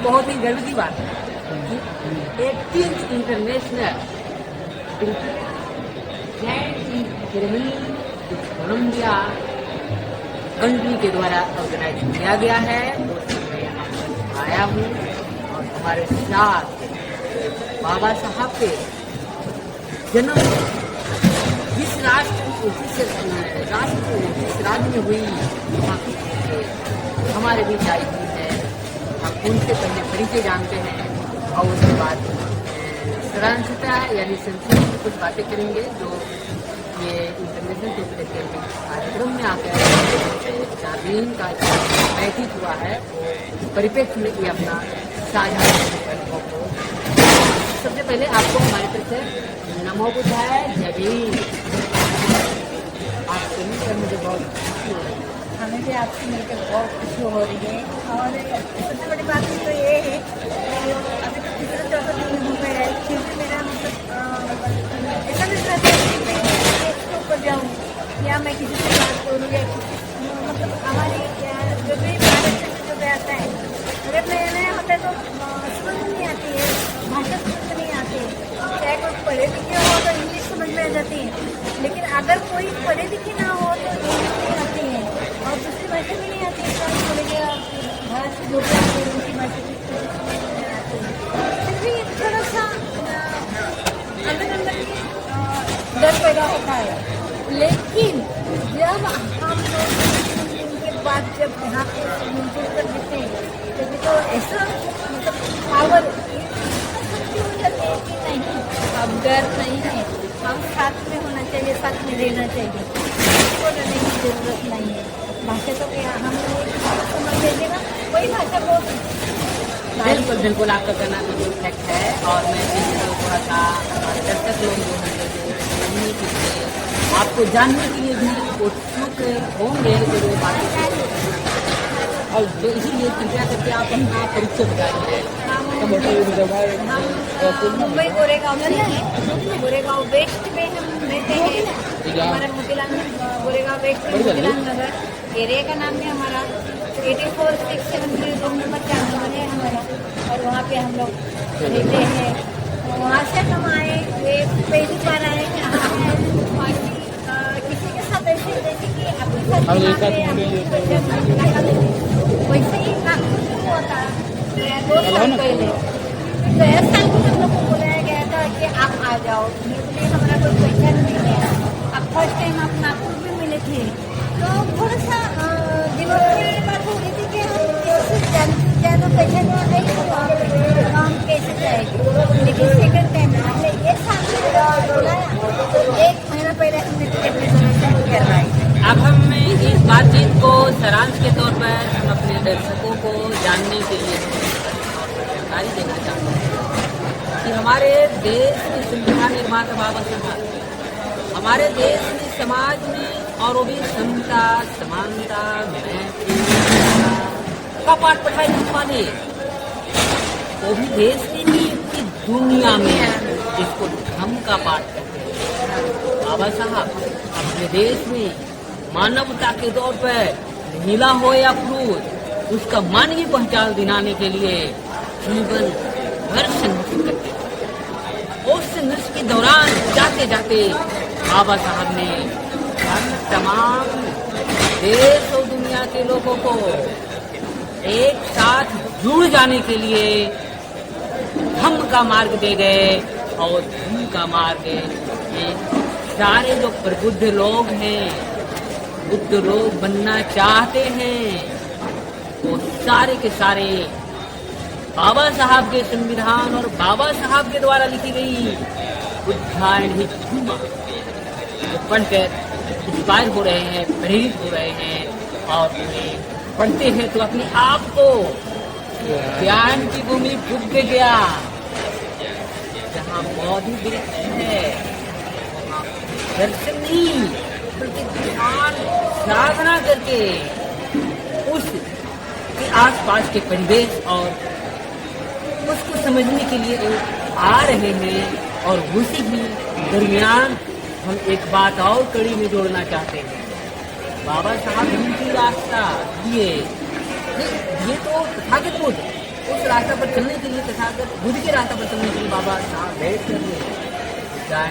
बहुत ही गर्व की बात है कि 18th इंटरनेशनल कोलंबिया कंट्री के द्वारा ऑर्गेनाइज किया गया है। मैं यहाँ पर आया हूँ और हमारे साथ बाबा साहब के जन्म जिस राज्य में हुई वहाँ हमारे बीच आई हुई है। हम उनसे पहले परिचय जानते हैं और उसके बाद सारांशता यानी संक्षेप में कुछ बातें करेंगे जो ये इंटरनेशनल टेम्परेचर के कार्यक्रम में आकर 4 दिन का बैठक हुआ है वो परिप्रेक्ष्य में ये अपना साझा अनुभव को। सबसे पहले आपको हमारी तरफ से नमो बुद्धाय जय भीम। आपसे मिलकर मुझे बहुत खुशी हो रही है। हमें भी आपसे मिलकर बहुत खुशी हो रही है। और सबसे बड़ी बात तो ये है अभी तो तीसरा चौथा दिन हो गया है, फिर भी मेरा मतलब ऐसा नहीं रहता है कि मैं इसके ऊपर जाऊँ या मैं किसी से बात करूँ या मतलब हमारी जो भी भारत से जो भी आता है अगर नया नया होता है तो समझ नहीं आती है, भाषा समझ नहीं आती है। चाहे कोई पढ़े लिखे हो तो इंग्लिश समझ में आ जाती है, लेकिन अगर कोई पढ़े लिखे ना हो तो इंग्लिश नहीं आती है और दूसरी भाषा भी नहीं आती है। तो बोलेंगे भारत से जो भी आते हैं उनकी भाषा भी फिर भी थोड़ा सा अंदर अंदर डर पैदा होता है। लेकिन जब हम लोग उनके बाद जब यहाँ पे मिलजुल कर देते हैं तभी तो ऐसा मतलब पावर शक्ति हो जाती है कि नहीं अब डर नहीं है, हम साथ में होना चाहिए, साथ में रहना चाहिए, इसको डरने की जरूरत नहीं है। भाषा तो क्या हम लोग समझ लेंगे ना, वही भाषा बोल। बिल्कुल बिल्कुल आपका कहना बिल्कुल फैक्ट है। और मैं थोड़ा सा हमारे दर्शक लोग जो हैं जानने के लिए आपको जानने के लिए भी उत्सुक होंगे जो वो बातें और तो इसीलिए कृपया करके आप अपना परिचय बताइए। हम मुंबई गोरेगांव में हैं, गोरेगांव वेस्ट में हम रहते हैं। हमारा मोतीलाल गोरेगांव वेस्ट में मोतीलाल नगर एरिया का नाम है हमारा। 84-673 रूम नंबर 4 नंबर है हमारा और वहाँ पे हम लोग रहते हैं। वहाँ से हम आए, वे पहली बार आए किसी के साथ ऐसे जैसे कि अपने साथ वैसे ही हुआ था 2 साल पहले। गया साल भी हम लोग को बुलाया गया था कि आप आ जाओ, लेकिन हमारा कोई पैसा नहीं है। अब फर्स्ट टाइम आप नागपुर में मिले थे तो थोड़ा सा दिमाग में ये बात हो रही थी कि हम किसी ज़्यादा पैसा नहीं है तो हम कैसे जाएंगे। लेकिन सेकंड टाइम हमने ये साल बुलाया, 1 महीना पहले हमने टिकट रिजर्वेशन करवाई। अब हम इस बातचीत को सारांश के तौर पर हम अपने दर्शकों को जानने के लिए जानकारी देना चाहते हैं कि हमारे देश के संविधान निर्माता बाबा साहब हमारे देश में समाज में और वो भी समता समानता मैत्री का पाठ पढ़ाई करने वाले वो भी देश के लिए पूरी दुनिया में इसको धर्म का पाठ करते हैं। बाबा साहब अपने देश में मानवता के तौर पर महिला हो या पुरुष उसका मानवीय पहचान दिलाने के लिए जीवन भर संघर्ष करते हैं। उस संघर्ष के दौरान जाते जाते बाबा साहब ने तमाम देश और दुनिया के लोगों को एक साथ जुड़ जाने के लिए धम्म का मार्ग दे गए। और धम्म का मार्ग ये सारे जो प्रबुद्ध लोग हैं, बुद्ध लोग बनना चाहते हैं, वो सारे के सारे बाबा साहब के संविधान और बाबा साहब के द्वारा लिखी गई बुद्धायन ही धम्म पढ़कर इंस्पायर हो रहे हैं, प्रेरित हो रहे हैं और उन्हें पढ़ते हैं तो अपने आप को ज्ञान की भूमि डूब गया। जहाँ बौद्ध वृक्ष है वहाँ दर्शन नहीं बल्कि ध्यान साधना करके उस के आसपास के परिवेश और उसको समझने के लिए वो आ रहे हैं। और उसी ही दरमियान हम एक बात और कड़ी में जोड़ना चाहते हैं। बाबा साहब उनकी रास्ता ये तो तथागत बुद्ध उस रास्ता पर चलने के लिए तथागत बुद्ध के रास्ता पर चलने के लिए बाबा साहब बैठ कर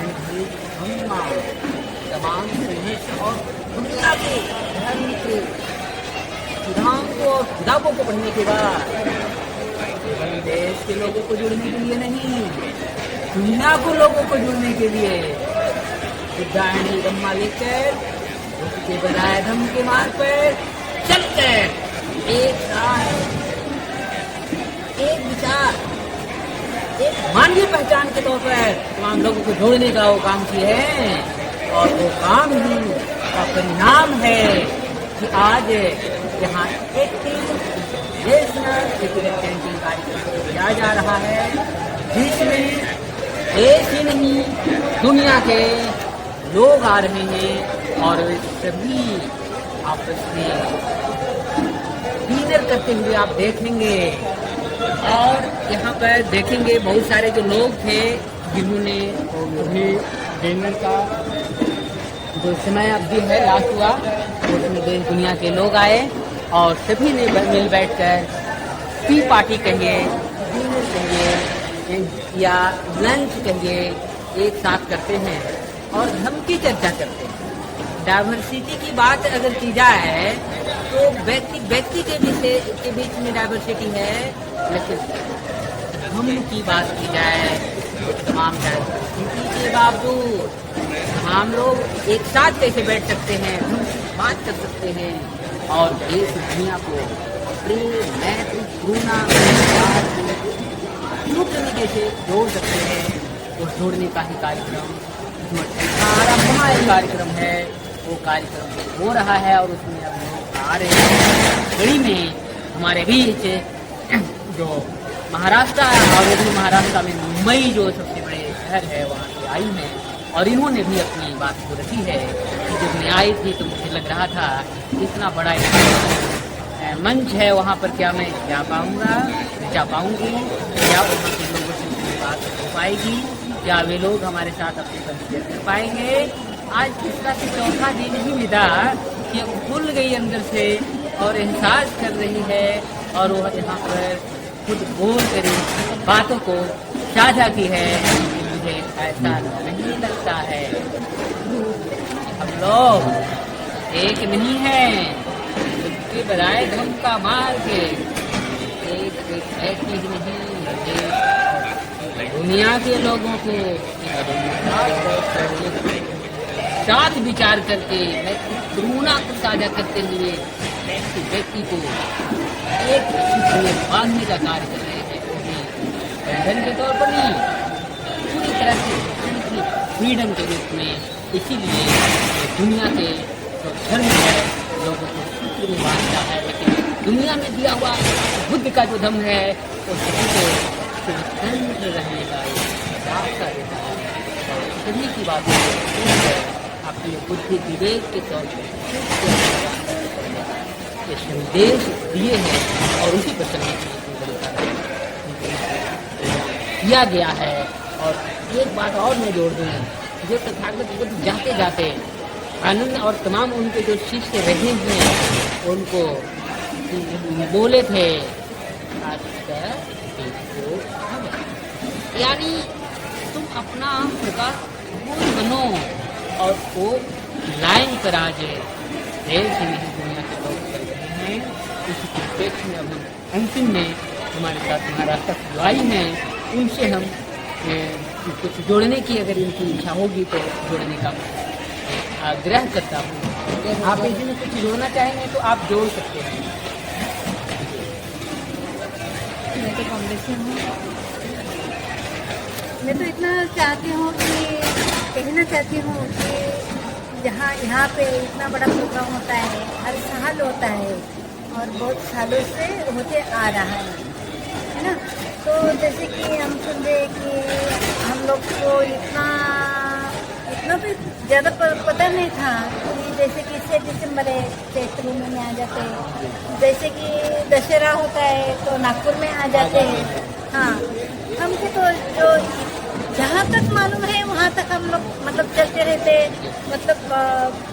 तमाम संघर्ष और दुनिया के धर्म के सिद्धांतों और किताबों को पढ़ने के बाद देश के लोगों को जुड़ने के लिए नहीं, दुनिया को लोगों को जुड़ने के लिए बुद्धायन ब्रह्मा लेकर उसके बनाए धर्म के मार्ग पर चलकर एक साथ एक विचार एक मानवीय पहचान के तौर पर तमाम लोगों को जोड़ने का वो काम किए हैं। और वो काम ही का परिणाम है कि आज यहाँ 18 नेशनल कैंपिंग कार्यक्रम किया जा रहा है, जिसमें देश ही नहीं दुनिया के लोग आ रहे हैं और सभी आपस में डिनर करते हुए आप देखेंगे। और यहाँ पर देखेंगे बहुत सारे जो लोग थे जिन्होंने डिनर का जो समय अवधि है लास्ट हुआ, उसमें देश दुनिया के लोग आए और सभी ने मिल बैठकर टी पार्टी कहिए, डिनर कहिए या लंच कहिए, एक साथ करते हैं और धर्म की चर्चा करते हैं। डाइवर्सिटी की बात अगर की जाए तो व्यक्ति के बीच में डाइवर्सिटी है, लेकिन धर्म की बात की जाए तो तमाम डाइवर्सिटी के बावजूद तमाम लोग एक साथ कैसे बैठ सकते हैं, धर्म की बात कर सकते हैं और देश दुनिया को प्रेम मैत्री करुणा तरीके से जोड़ सकते हैं। उस जोड़ने का ही कार्यक्रम आरंभमय कार्यक्रम है, वो कार्यक्रम हो रहा है और उसमें अब लोग आ रहे हैं। कड़ी में हमारे बीच जो महाराष्ट्र और वो भी महाराष्ट्र में मुंबई जो सबसे बड़े शहर है वहाँ से आई हैं और इन्होंने भी अपनी बात को रखी है। जब मैं आई थी तो मुझे लग रहा था इतना बड़ा मंच है, वहाँ पर क्या मैं जा पाऊँगी या वहाँ के लोगों से बात हो पाएगी, क्या वे लोग हमारे साथ अपने परिचय कर पाएंगे। आज इसका से चौथा दिन ही मिला कि खुल गई अंदर से और एहसास कर रही है और वो यहाँ पर खुद बोल कर बातों को साझा की है। मुझे ऐसा नहीं लगता है हम लोग एक नहीं हैं, उसके बजाय धर्म का मार्ग एक ऐसी ही नहीं दुनिया के लोगों को साथ विचार करके करुणा को साझा करते हुए व्यक्ति को एक में बांधने का कार्य कर रहे हैं। बंधन के तौर पर नहीं, पूरी तरह से फ्रीडम के रूप में। इसीलिए दुनिया के जो धर्म है लोगों को सूत्र में बांधता है, लेकिन दुनिया में दिया हुआ बुद्ध का जो धर्म है वो सभी को स्वतंत्र रहने का रास्ता देता है। सभी की बातें अपने बुद्धि विवेक के तौर पर ये संदेश दिए हैं और उसी पर चलने की किया गया है। और एक बात और मैं जोड़ दूँ, जो तथागत बुद्ध जाते जाते आनंद और तमाम उनके जो शिष्य रहे हैं उनको बोले थे यानी तुम अपना प्रकाश बनो और वो लाइन पर आ जाए। देश ही नहीं दुनिया के लोग कर रहे हैं। इसी के अपेक्ष में अब हम अंतिम में हमारे साथ महाराष्ट्र जुआई हैं, उनसे हम कुछ जोड़ने की अगर इनकी इच्छा होगी तो जोड़ने का आग्रह करता हूँ। आप इसमें कुछ जोड़ना चाहेंगे तो आप जोड़ सकते हैं। मैं तो कांग्रेस में हूँ। मैं तो इतना चाहती हूँ कि कहना चाहती हूँ कि यहाँ पे इतना बड़ा प्रोग्राम होता है, हर साल होता है और बहुत सालों से होते आ रहा है ना। तो जैसे कि हम सुन रहे कि हम लोग को इतना तो ज़्यादा पता नहीं था कि जैसे कि 6 दिसंबर है चैत्र में आ जाते हैं, जैसे कि दशहरा होता है तो नागपुर में आ जाते हैं। हाँ, हमको तो जो जहाँ तक मालूम है वहाँ तक हम लोग मतलब चलते रहते, मतलब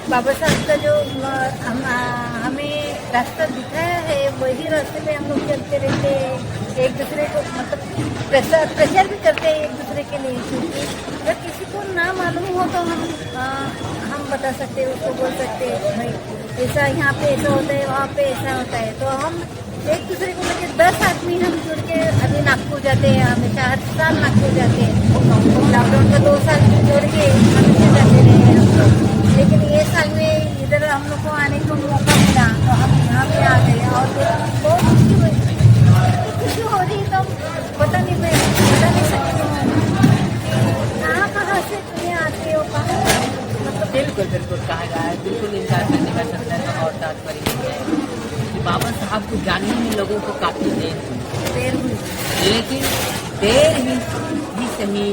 बाबा साहब का जो हमें रास्ता दिखाया है वही रास्ते पे हम लोग चलते रहते। एक दूसरे को मतलब प्रेशर भी करते हैं एक दूसरे के लिए, क्योंकि अगर किसी को ना मालूम हो तो हम बता सकते हैं, उसको बोल सकते हैं भाई ऐसा यहाँ पे ऐसा होता है, वहाँ पे ऐसा होता है। तो हम एक दूसरे को लेके 10 आदमी हम जुड़ के अभी नागपुर जाते हैं, हमेशा हर साल नागपुर जाते हैं। लॉकडाउन का 2 साल जोड़ के हमेशा जाते रहे हैं हम लोग, लेकिन ये साल में इधर हम लोग को आने को मौका मिला तो हम यहाँ पे आ गए और बहुत खुशी हो रही है। तो बता नहीं सकती हूँ कहाँ से तुम्हें आते हो, कहाँ मतलब बिल्कुल कहा गया है, बिल्कुल इनकार करने का संदर्भ और तात्पर्य नहीं है कि बाबा साहब को जानने में लोगों को काफी देर हुई, लेकिन देर ही सही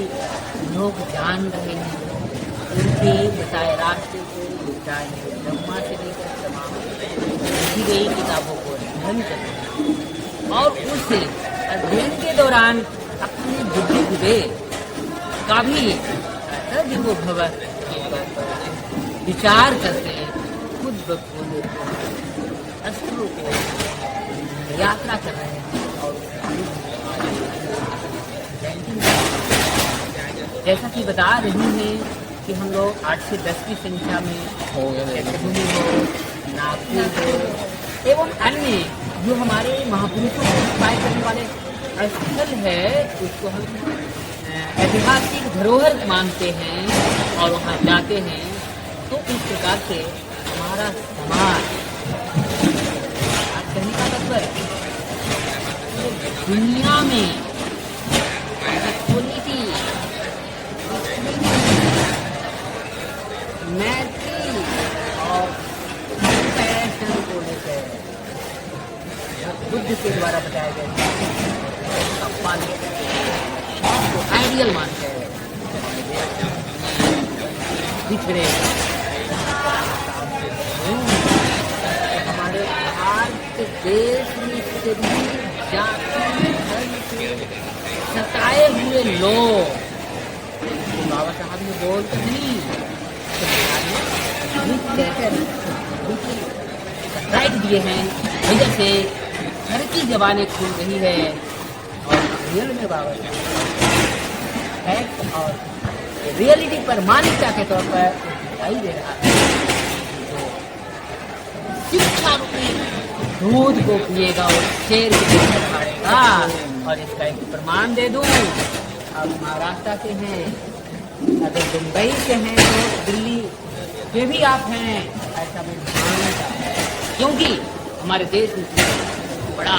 लोग जान रहे हैं उनके बताए रास्ते को, ब्रह्मा से लेकर तमाम लिखी गई किताबों को अध्ययन करते और उस अध्ययन के दौरान अपने बुद्धि विवेक का भी वो भवन के तौर पर विचार करते हैं, खुद ब खुद अस्त्रों को यात्रा कर रहे हैं। और जैसा कि बता रही हैं कि हम लोग 8 से 10 की संख्या में चैत्यभूमि हो, नागपुर हो एवं अन्य जो हमारे महापुरुषों को उपाय करने वाले स्थल है उसको हम ऐतिहासिक धरोहर मानते हैं और वहाँ जाते हैं। तो इस प्रकार से हमारा समाज कहने का मतलब दुनिया में मैत्री और पैशन को लेकर बुद्ध के द्वारा बताया गया आइडियल मानते हैं, बिछड़े हमारे भारत देश में सभी जाति धर्म से सताए हुए लोग बाबा साहब ने बोल तो नहीं राइट दिए हैं, वजह से घर की जबानें खुल रही है और रियल में बाबा फैक्ट और रियलिटी पर मान्यता के तौर पर दिखाई दे रहा है। तो शिक्षा रूपी दूध को पिएगा और शेर के पीछे फाड़ेगा। और इसका एक प्रमाण दे दूं, अब महाराष्ट्र के हैं, अगर मुंबई से हैं तो दिल्ली के भी आप हैं, ऐसा मैं मानता हूं, क्योंकि हमारे देश में बड़ा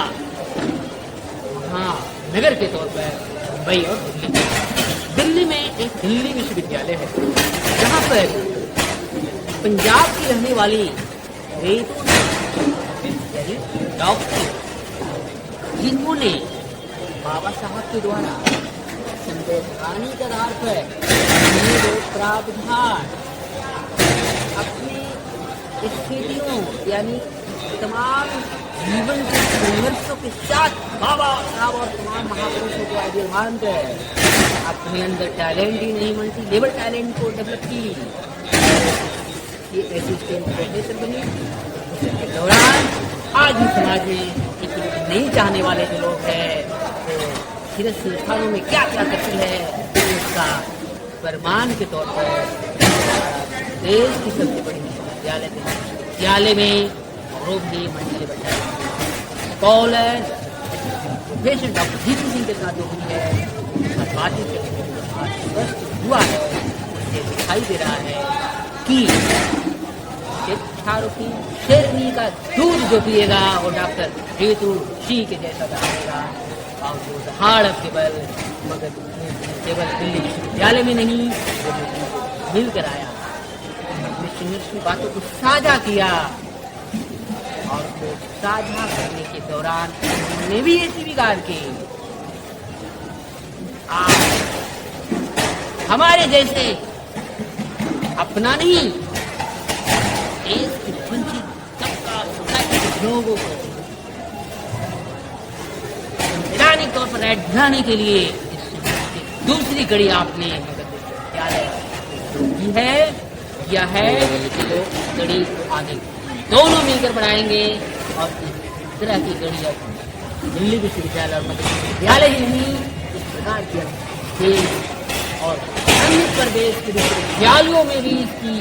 महानगर के तौर पर मुंबई और दिल्ली में एक दिल्ली विश्वविद्यालय है जहाँ पर पंजाब की रहने वाली डॉक्टर जिन्होंने बाबा साहब के द्वारा संवैधानिक आधार पर प्रावधान अपनी स्थितियों यानी तमाम जीवन के संघर्षों के साथ बाबा साहब और तमाम महापुरुषों को आइडियल मानकर अपने अंदर टैलेंट ही नहीं मल्टी लेवल टैलेंट को डेवलप की, ये असिस्टेंट प्रोफेसर बनी। उसके दौरान आज भी समाज में एक नहीं चाहने वाले जो लोग हैं तो सीरत संस्थानों में क्या क्या करती है उसका प्रमाण के तौर पर देश की सबसे बड़ी विश्वविद्यालय में रोबी मंडली बैठा college professor doctor GP Singh के साथ जो हुई है बातचीत हुआ है उससे दिखाई दे रहा है कि शिक्षारूपी शेरनी का दूध जो पिएगा वो डॉक्टर जेतू शी के जैसा रहेगा और वो दहाड़ केवल मगर केवल दिल्ली विश्वविद्यालय में नहीं मिलकर आया, अपनी बातों को साझा किया और वो साझा करने के दौरान उन्होंने भी ये स्वीकार की हमारे जैसे अपना नहीं देश की वंचित तबका लोगों को संवैधानिक तौर पर ऐड बनाने के लिए दूसरी कड़ी आपने की है या है तो कड़ी आगे दोनों मिलकर बनाएंगे और इस तरह की कड़ी दिल्ली विश्वविद्यालय और मध्य विश्वविद्यालय ही नहीं, इस प्रकार की देश और अन्य प्रदेश के विश्वविद्यालयों में भी इसकी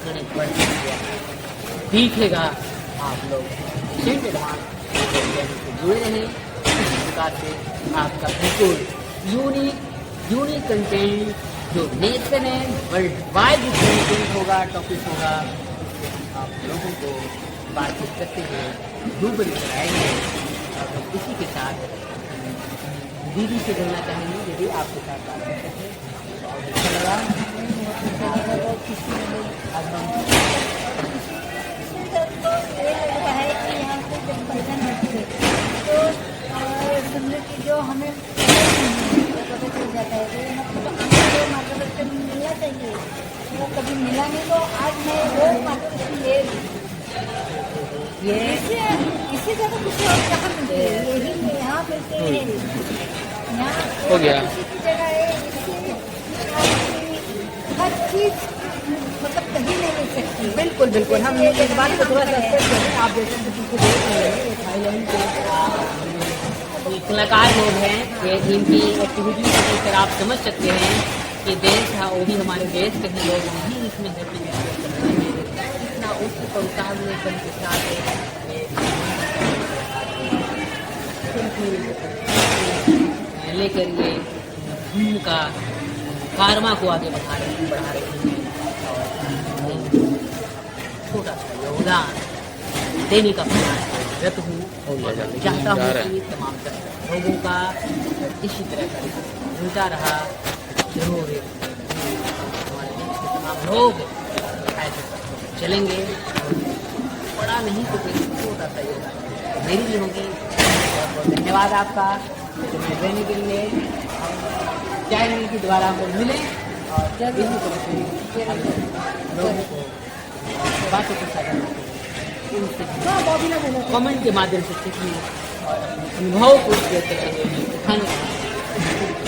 गणित बढ़ दिखेगा। आप लोग सेंट एडवांस से जुड़े रहें। इस प्रकार से आपका बिल्कुल यूनिक कंटेंट जो नेशन है वर्ल्ड वाइड कंटेंट होगा, टॉपिक होगा, आप लोगों को बातचीत करते हुए रूबरू कराएंगे। और इसी के साथ दीदी से जुड़ना चाहेंगे यदि आपके साथ बात करते हैं और अच्छा लगा। है कि यहाँ से जब पहचान होती है तो समझो कि जो हमें पता चल जाता है कि मतलब हमें जो मार्गदर्शन मिलना चाहिए वो कभी मिला नहीं, तो आज मैं वो मार्गदर्शन ले इससे ज़्यादा कुछ और कहाँ मिलते हैं, यही यहाँ मिलते हैं। यहाँ हो गया किसी की जगह है, हर चीज़ मतलब कहीं नहीं मिल सकती। बिल्कुल बिल्कुल, हम इस बात को थोड़ा सा एक्सप्रेस करें। आप जैसे पीछे देख रहे हैं ये थाईलैंड के कलाकार लोग हैं, ये इनकी एक्टिविटी को देखकर आप समझ सकते हैं कि देश है वो भी हमारे देश के ही लोग नहीं इसमें इतना उच्च उतावलेपन के साथ लेकर ये धूम का फार्मा को आगे बढ़ा रहे हैं और छोटा सा योगदान देने का प्रयास हूँ। चाहता हूँ कि तमाम लोगों का इसी तरह का मिलता रहा जरूर हमारे देश के तमाम लोग ऐसे चलेंगे। बड़ा नहीं तो कोई छोटा सा योगदान मेरी भी होगी। बहुत बहुत धन्यवाद आपका रहने के लिए। चाहे नहीं कि दोबारा हम लोग मिलें और इसी तरह से हम लोगों को बातों को साझा कमेंट के माध्यम से सीखने और अपने अनुभव को शेयर करेंगे। धन्यवाद।